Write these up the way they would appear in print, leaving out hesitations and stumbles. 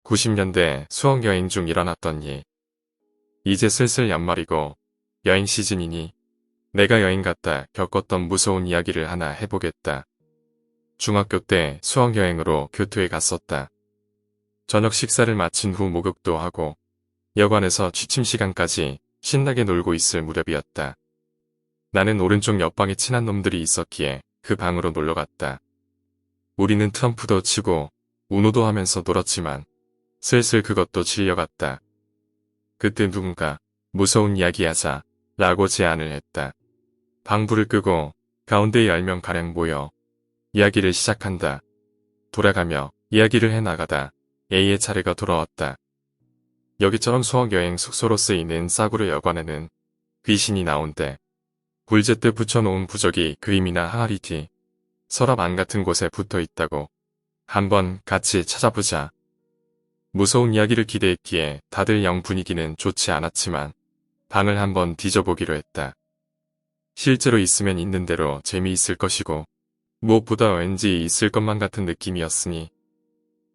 90년대 수학여행 중 일어났던 일. 이제 슬슬 연말이고 여행 시즌이니 내가 여행 갔다 겪었던 무서운 이야기를 하나 해보겠다. 중학교 때 수학여행으로 교토에 갔었다. 저녁 식사를 마친 후 목욕도 하고 여관에서 취침 시간까지 신나게 놀고 있을 무렵이었다. 나는 오른쪽 옆방에 친한 놈들이 있었기에 그 방으로 놀러갔다. 우리는 트럼프도 치고 우노도 하면서 놀았지만 슬슬 그것도 질려갔다. 그때 누군가 무서운 이야기하자 라고 제안을 했다. 방불을 끄고 가운데 10명가량 모여 이야기를 시작한다. 돌아가며 이야기를 해나가다 A의 차례가 돌아왔다. 여기처럼 수학여행 숙소로 쓰이는 싸구려 여관에는 귀신이 나온대. 불제때 붙여놓은 부적이 그림이나 항아리 뒤 서랍 안 같은 곳에 붙어 있다고. 한번 같이 찾아보자. 무서운 이야기를 기대했기에 다들 영 분위기는 좋지 않았지만 방을 한번 뒤져보기로 했다. 실제로 있으면 있는 대로 재미있을 것이고 무엇보다 왠지 있을 것만 같은 느낌이었으니.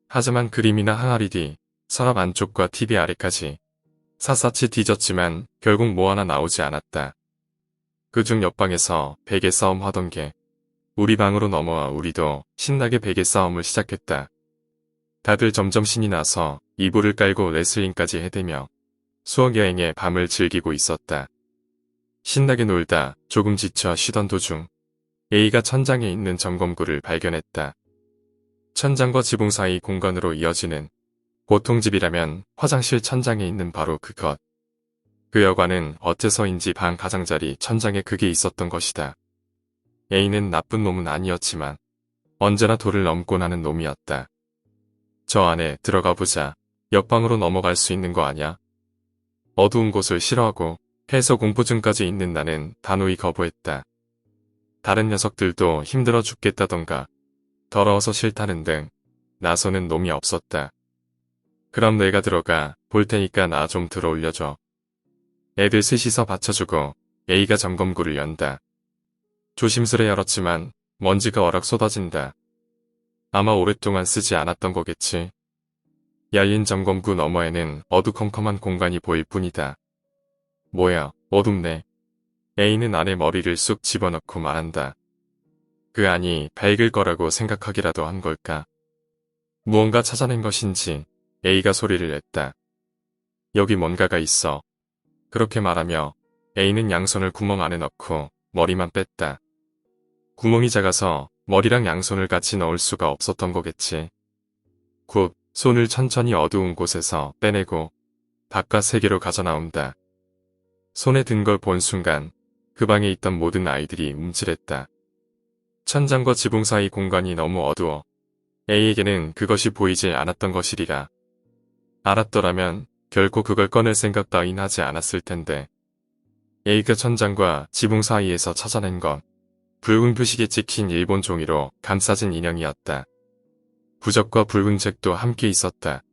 하지만 그림이나 항아리 뒤, 서랍 안쪽과 TV 아래까지 샅샅이 뒤졌지만 결국 뭐 하나 나오지 않았다. 그중 옆방에서 베개 싸움 하던 게 우리 방으로 넘어와 우리도 신나게 베개 싸움을 시작했다. 다들 점점 신이 나서 이불을 깔고 레슬링까지 해대며 수학여행의 밤을 즐기고 있었다. 신나게 놀다 조금 지쳐 쉬던 도중 A가 천장에 있는 점검구를 발견했다. 천장과 지붕 사이 공간으로 이어지는 보통집이라면 화장실 천장에 있는 바로 그것. 그 여관은 어째서인지 방 가장자리 천장에 그게 있었던 것이다. A는 나쁜 놈은 아니었지만 언제나 도를 넘곤 하는 놈이었다. 저 안에 들어가 보자. 옆방으로 넘어갈 수 있는 거 아냐? 어두운 곳을 싫어하고 폐서 공포증까지 있는 나는 단호히 거부했다. 다른 녀석들도 힘들어 죽겠다던가 더러워서 싫다는 등 나서는 놈이 없었다. 그럼 내가 들어가 볼 테니까 나 좀 들어 올려줘. 애들 셋이서 받쳐주고 A가 점검구를 연다. 조심스레 열었지만 먼지가 어락 쏟아진다. 아마 오랫동안 쓰지 않았던 거겠지. 열린 점검구 너머에는 어두컴컴한 공간이 보일 뿐이다. 뭐야, 어둡네. A는 안에 머리를 쑥 집어넣고 말한다. 그 안이 밝을 거라고 생각하기라도 한 걸까? 무언가 찾아낸 것인지 A가 소리를 냈다. 여기 뭔가가 있어. 그렇게 말하며 A는 양손을 구멍 안에 넣고 머리만 뺐다. 구멍이 작아서 머리랑 양손을 같이 넣을 수가 없었던 거겠지. 굿, 손을 천천히 어두운 곳에서 빼내고 바깥 세계로 가져 나온다. 손에 든 걸 본 순간 그 방에 있던 모든 아이들이 움찔했다. 천장과 지붕 사이 공간이 너무 어두워 A에게는 그것이 보이지 않았던 것이리라. 알았더라면 결코 그걸 꺼낼 생각 따윈 하지 않았을 텐데. A가 천장과 지붕 사이에서 찾아낸 건 붉은 표식에 찍힌 일본 종이로 감싸진 인형이었다. 부적과 붉은 책도 함께 있었다.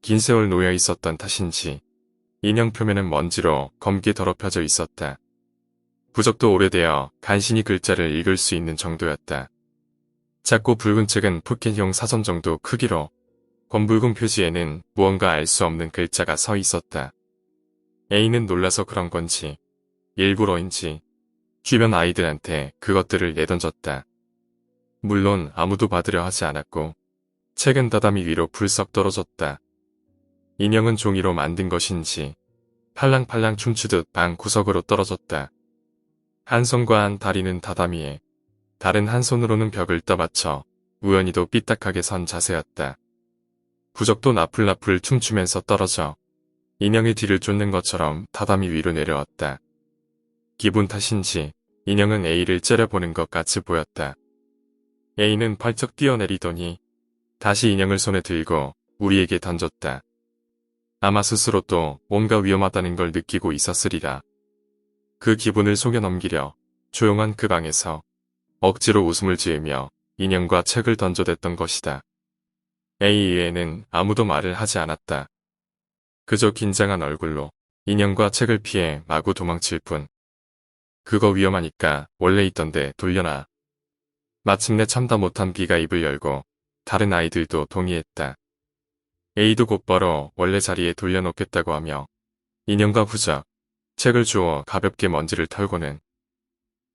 긴 세월 놓여 있었던 탓인지 인형 표면은 먼지로 검게 더럽혀져 있었다. 부적도 오래되어 간신히 글자를 읽을 수 있는 정도였다. 작고 붉은 책은 포켓용 사전 정도 크기로 검붉은 표지에는 무언가 알 수 없는 글자가 서 있었다. A는 놀라서 그런 건지 일부러인지 주변 아이들한테 그것들을 내던졌다. 물론 아무도 받으려 하지 않았고 책은 다다미 위로 불썩 떨어졌다. 인형은 종이로 만든 것인지 팔랑팔랑 춤추듯 방 구석으로 떨어졌다. 한 손과 한 다리는 다다미에 다른 한 손으로는 벽을 떠받쳐 우연히도 삐딱하게 선 자세였다. 부적도 나풀나풀 춤추면서 떨어져 인형의 뒤를 쫓는 것처럼 다다미 위로 내려왔다. 기분 탓인지 인형은 A를 째려보는 것 같이 보였다. A는 벌쩍 뛰어내리더니 다시 인형을 손에 들고 우리에게 던졌다. 아마 스스로 또 뭔가 위험하다는 걸 느끼고 있었으리라. 그 기분을 속여 넘기려 조용한 그 방에서 억지로 웃음을 지으며 인형과 책을 던져댔던 것이다. A 이외에는 아무도 말을 하지 않았다. 그저 긴장한 얼굴로 인형과 책을 피해 마구 도망칠 뿐. 그거 위험하니까 원래 있던데 돌려놔. 마침내 참다 못한 B가 입을 열고 다른 아이들도 동의했다. A도 곧바로 원래 자리에 돌려놓겠다고 하며 인형과 후적, 책을 주워 가볍게 먼지를 털고는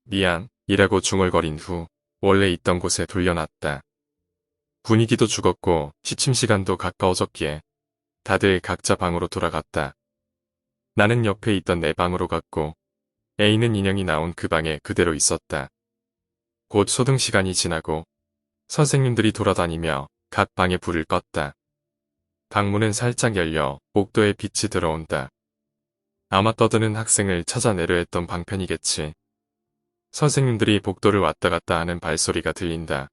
미안, 이라고 중얼거린 후 원래 있던 곳에 돌려놨다. 분위기도 죽었고 시침 시간도 가까워졌기에 다들 각자 방으로 돌아갔다. 나는 옆에 있던 내 방으로 갔고 A는 인형이 나온 그 방에 그대로 있었다. 곧 소등 시간이 지나고 선생님들이 돌아다니며 각 방에 불을 껐다. 방문은 살짝 열려 복도에 빛이 들어온다. 아마 떠드는 학생을 찾아내려 했던 방편이겠지. 선생님들이 복도를 왔다 갔다 하는 발소리가 들린다.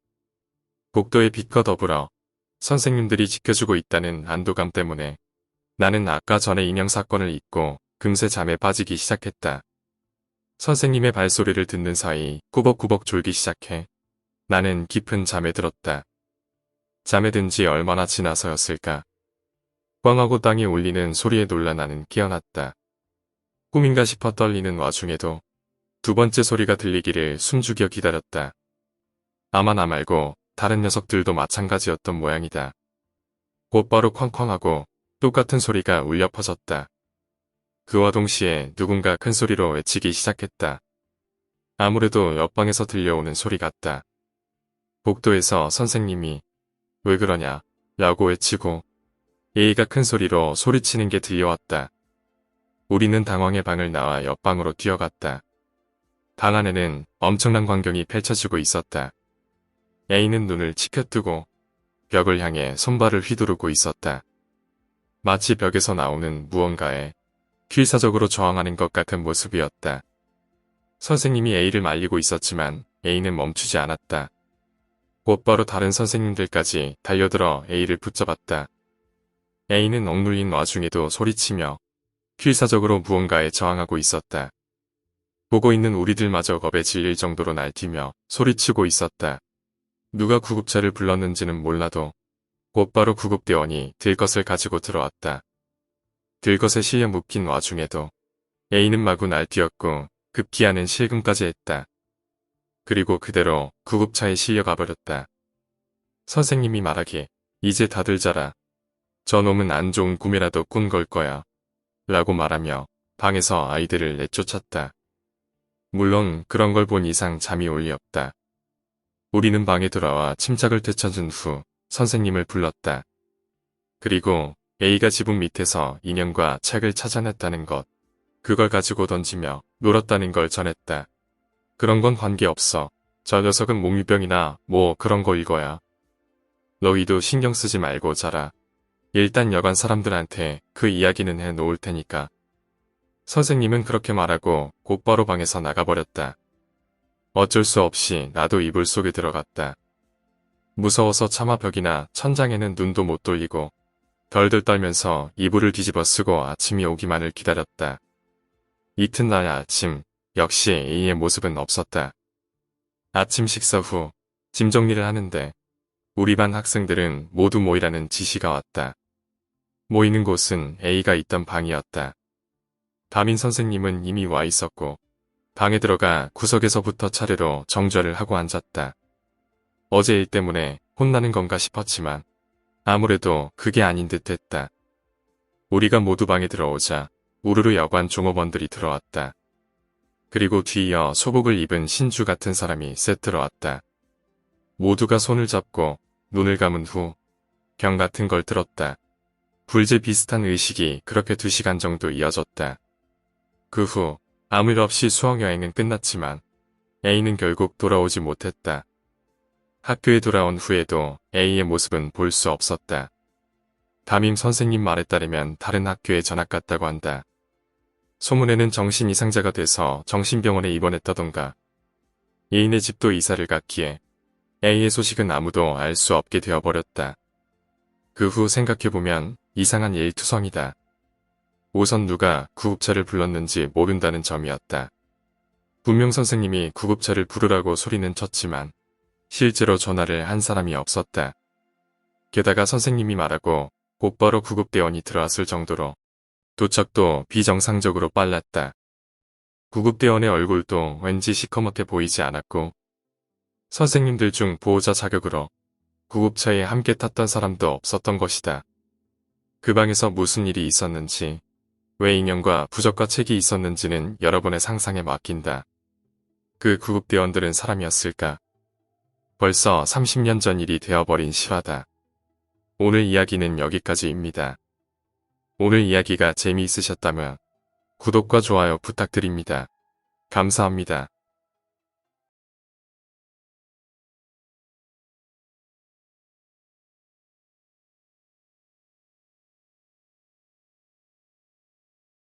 복도의 빛과 더불어 선생님들이 지켜주고 있다는 안도감 때문에 나는 아까 전에 인형 사건을 잊고 금세 잠에 빠지기 시작했다. 선생님의 발소리를 듣는 사이 꾸벅꾸벅 졸기 시작해 나는 깊은 잠에 들었다. 잠에 든 지 얼마나 지나서였을까. 꽝하고 땅이 울리는 소리에 놀라 나는 깨어났다. 꿈인가 싶어 떨리는 와중에도 두 번째 소리가 들리기를 숨죽여 기다렸다. 아마 나 말고 다른 녀석들도 마찬가지였던 모양이다. 곧바로 쾅쾅하고 똑같은 소리가 울려 퍼졌다. 그와 동시에 누군가 큰 소리로 외치기 시작했다. 아무래도 옆방에서 들려오는 소리 같다. 복도에서 선생님이 왜 그러냐 라고 외치고 A가 큰 소리로 소리치는 게 들려왔다. 우리는 당황해 방을 나와 옆방으로 뛰어갔다. 방 안에는 엄청난 광경이 펼쳐지고 있었다. A는 눈을 치켜뜨고 벽을 향해 손발을 휘두르고 있었다. 마치 벽에서 나오는 무언가에 필사적으로 저항하는 것 같은 모습이었다. 선생님이 A를 말리고 있었지만 A는 멈추지 않았다. 곧바로 다른 선생님들까지 달려들어 A를 붙잡았다. A는 억눌린 와중에도 소리치며 필사적으로 무언가에 저항하고 있었다. 보고 있는 우리들마저 겁에 질릴 정도로 날뛰며 소리치고 있었다. 누가 구급차를 불렀는지는 몰라도 곧바로 구급대원이 들것을 가지고 들어왔다. 들것에 실려 묶인 와중에도 A는 마구 날뛰었고 급기야는 실금까지 했다. 그리고 그대로 구급차에 실려가 버렸다. 선생님이 말하기에 이제 다들 자라. 저놈은 안 좋은 꿈이라도 꾼 걸 거야. 라고 말하며 방에서 아이들을 내쫓았다. 물론 그런 걸 본 이상 잠이 올 리 없다. 우리는 방에 돌아와 침착을 되찾은 후 선생님을 불렀다. 그리고 A가 지붕 밑에서 인형과 책을 찾아냈다는 것, 그걸 가지고 던지며 놀았다는 걸 전했다. 그런 건 관계없어. 저 녀석은 몽유병이나 뭐 그런 거 읽어야. 너희도 신경 쓰지 말고 자라. 일단 여관 사람들한테 그 이야기는 해 놓을 테니까. 선생님은 그렇게 말하고 곧바로 방에서 나가버렸다. 어쩔 수 없이 나도 이불 속에 들어갔다. 무서워서 차마 벽이나 천장에는 눈도 못 돌리고 덜덜 떨면서 이불을 뒤집어 쓰고 아침이 오기만을 기다렸다. 이튿날 아침 역시 A의 모습은 없었다. 아침 식사 후 짐 정리를 하는데 우리 반 학생들은 모두 모이라는 지시가 왔다. 모이는 곳은 A가 있던 방이었다. 담임 선생님은 이미 와 있었고 방에 들어가 구석에서부터 차례로 정좌를 하고 앉았다. 어제 일 때문에 혼나는 건가 싶었지만 아무래도 그게 아닌 듯 했다. 우리가 모두 방에 들어오자 우르르 여관 종업원들이 들어왔다. 그리고 뒤이어 소복을 입은 신주 같은 사람이 셋 들어왔다. 모두가 손을 잡고 눈을 감은 후 병 같은 걸 들었다. 불제 비슷한 의식이 그렇게 2시간 정도 이어졌다. 그 후 아무 일 없이 수학여행은 끝났지만 A는 결국 돌아오지 못했다. 학교에 돌아온 후에도 A의 모습은 볼 수 없었다. 담임 선생님 말에 따르면 다른 학교에 전학 갔다고 한다. 소문에는 정신 이상자가 돼서 정신병원에 입원했다던가. 애인의 집도 이사를 갔기에 A의 소식은 아무도 알 수 없게 되어버렸다. 그 후 생각해보면 이상한 일투성이다. 우선 누가 구급차를 불렀는지 모른다는 점이었다. 분명 선생님이 구급차를 부르라고 소리는 쳤지만 실제로 전화를 한 사람이 없었다. 게다가 선생님이 말하고 곧바로 구급대원이 들어왔을 정도로 도착도 비정상적으로 빨랐다. 구급대원의 얼굴도 왠지 시커멓게 보이지 않았고 선생님들 중 보호자 자격으로 구급차에 함께 탔던 사람도 없었던 것이다. 그 방에서 무슨 일이 있었는지, 왜 인형과 부적과 책이 있었는지는 여러분의 상상에 맡긴다. 그 구급대원들은 사람이었을까? 벌써 30년 전 일이 되어버린 실화다. 오늘 이야기는 여기까지입니다. 오늘 이야기가 재미있으셨다면 구독과 좋아요 부탁드립니다. 감사합니다.